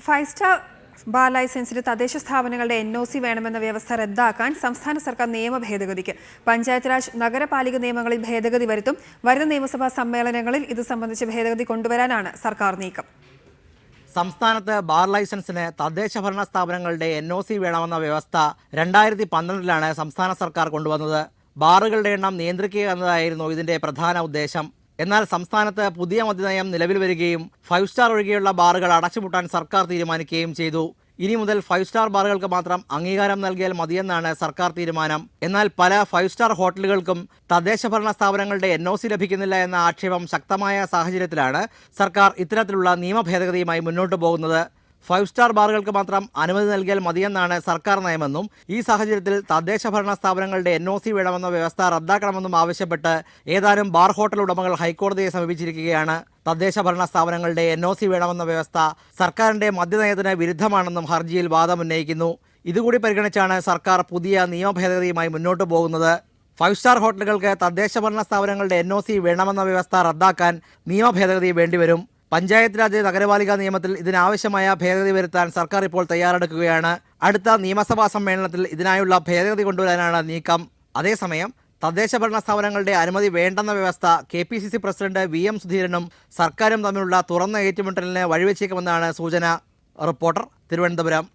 Five star bar ലൈസൻസിന് തദ്ദേശ സ്ഥാപനങ്ങളുടെ NOC വേണമെന്ന വ്യവസ്ഥ റദ്ദാക്കാൻ സംസ്ഥാന സർക്കാർ നിയമ ഭേദഗതിക്ക് പഞ്ചായത്ത് രാജ് നഗരപാലിക നിയമങ്ങളിൽ ഭേദഗതി വരുത്തും. വരുന്ന നിയമസഭാ സമ്മേളനങ്ങളിൽ ഇത് സംബന്ധിച്ച് ഭേദഗതി കൊണ്ടുവരാനാണ് സർക്കാർ നീക്കം. സംസ്ഥാനത്ത് ബാർ ലൈസൻസിന് തദ്ദേശ ഭരണ സ്ഥാപനങ്ങളുടെ NOC വേണമെന്ന വ്യവസ്ഥ 2012-ലാണ് സംസ്ഥാന സർക്കാർ കൊണ്ടുവന്നത്. ബാറുകളുടെ എണ്ണം നിയന്ത്രിക്കുക എന്നതായിരുന്നു ഇതിന്റെ പ്രധാന ഉദ്ദേശം. എന്നാൽ സംസ്ഥാനത്ത് പുതിയ മദ്യനയം നിലവിൽ വരികയും 5 സ്റ്റാർ ഒഴികെയുള്ള ബാറുകൾ അടച്ചുപൂട്ടാൻ സർക്കാർ തീരുമാനിക്കുകയും ചെയ്തു. ഇനി മുതൽ 5 സ്റ്റാർ ബാറുകൾക്ക് മാത്രം അംഗീകാരം നൽകിയാൽ മതിയെന്നാണ് സർക്കാർ തീരുമാനം. എന്നാൽ പല 5 സ്റ്റാർ ഹോട്ടലുകൾക്കും തദ്ദേശ ഭരണ സ്ഥാപനങ്ങളുടെ NOC ലഭിക്കുന്നില്ല എന്ന ആക്ഷേപം ശക്തമായ സാഹചര്യത്തിലാണ് സർക്കാർ ഇത്തരത്തിലുള്ള നിയമ ഭേദഗതിയുമായി മുന്നോട്ട് പോകുന്നത്. 5 സ്റ്റാർ ബാറുകൾക്ക് മാത്രം അനുമതി നൽകിയാൽ മതിയെന്നാണ് സർക്കാർ നയമെന്നും ഈ സാഹചര്യത്തിൽ തദ്ദേശ ഭരണ സ്ഥാപനങ്ങളുടെ NOC വേണമെന്ന വ്യവസ്ഥ റദ്ദാക്കണമെന്നും ആവശ്യപ്പെട്ട് ഏതാനും ബാർ ഹോട്ടൽ ഉടമകൾ ഹൈക്കോടതിയെ സമീപിച്ചിരിക്കുകയാണ്. തദ്ദേശ ഭരണ സ്ഥാപനങ്ങളുടെ NOC വേണമെന്ന വ്യവസ്ഥ സർക്കാരിന്റെ മദ്യനയത്തിന് വിരുദ്ധമാണെന്നും ഹർജിയിൽ വാദമുന്നയിക്കുന്നു. ഇതുകൂടി പരിഗണിച്ചാണ് സർക്കാർ പുതിയ നിയമ ഭേദഗതിയുമായി മുന്നോട്ട് പോകുന്നത്. 5 സ്റ്റാർ ഹോട്ടലുകൾക്ക് തദ്ദേശ ഭരണ സ്ഥാപനങ്ങളുടെ NOC വേണമെന്ന വ്യവസ്ഥ റദ്ദാക്കാൻ നിയമ ഭേദഗതി വേണ്ടിവരും. പഞ്ചായത്ത് രാജ് നഗരപാലിക നിയമത്തിൽ ഇതിനാവശ്യമായ ഭേദഗതി വരുത്താൻ സർക്കാർ ഇപ്പോൾ തയ്യാറെടുക്കുകയാണ്. അടുത്ത നിയമസഭാ സമ്മേളനത്തിൽ ഇതിനായുള്ള ഭേദഗതി കൊണ്ടുവരാനാണ് നീക്കം. അതേസമയം തദ്ദേശ ഭരണ സ്ഥാപനങ്ങളുടെ അനുമതി വേണ്ടെന്ന വ്യവസ്ഥ KPCC പ്രസിഡന്റ് VM സുധീരനും സർക്കാരും തമ്മിലുള്ള തുറന്ന ഏറ്റുമുട്ടലിന് വഴിവെച്ചേക്കുമെന്നാണ് സൂചന. റിപ്പോർട്ടർ, തിരുവനന്തപുരം.